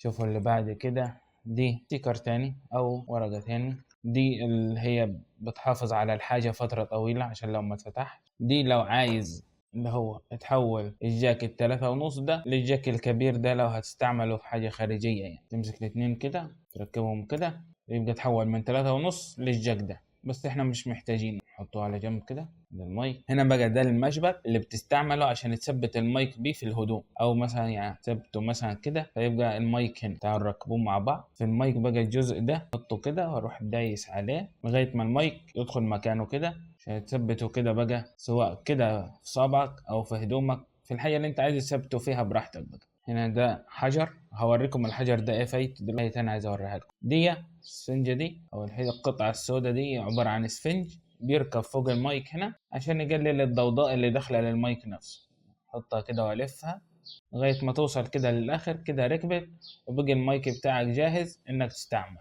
شوفوا اللي بعد كده، دي ستيكر تاني او ورقة تاني، دي اللي هي بتحافظ على الحاجة فترة طويلة عشان لو ما اتفتح. دي لو عايز اللي هو تحول الجاك ال3.5 ده للجاك الكبير ده، لو هتستعمله في حاجة خارجية يعني تمسك الاتنين كده تركبهم كده يبقى تحول من 3.5 للجاك ده. بس احنا مش محتاجين نحطه على جنب كده. ده المايك هنا بقى، ده المشبك اللي بتستعمله عشان تثبت المايك بيه في الهدوم، او مثلا يعني تثبته مثلا كده فيبقى المايك هنا. تعالوا نركبوه مع بعض. في المايك بقى الجزء ده حطه كده واروح دايس عليه لغايه ما المايك يدخل مكانه كده عشان تثبته كده بقى، سواء كده في صابعك او في هدومك، في الحاجه اللي انت عايز تثبته فيها براحتك بقى. هنا ده حجر، هوريكم الحجر ده ايه فايدته دلوقتي. انا عايز اوريها لكم. دي السفنجه دي او هي القطعه السوداء دي عباره عن اسفنج بيركب فوق المايك هنا عشان يقلل الضوضاء اللي داخله للمايك نفسه. احطها كده والفها لغايه ما توصل كده للاخر كده ركبت، وبقي المايك بتاعك جاهز انك تستعمل.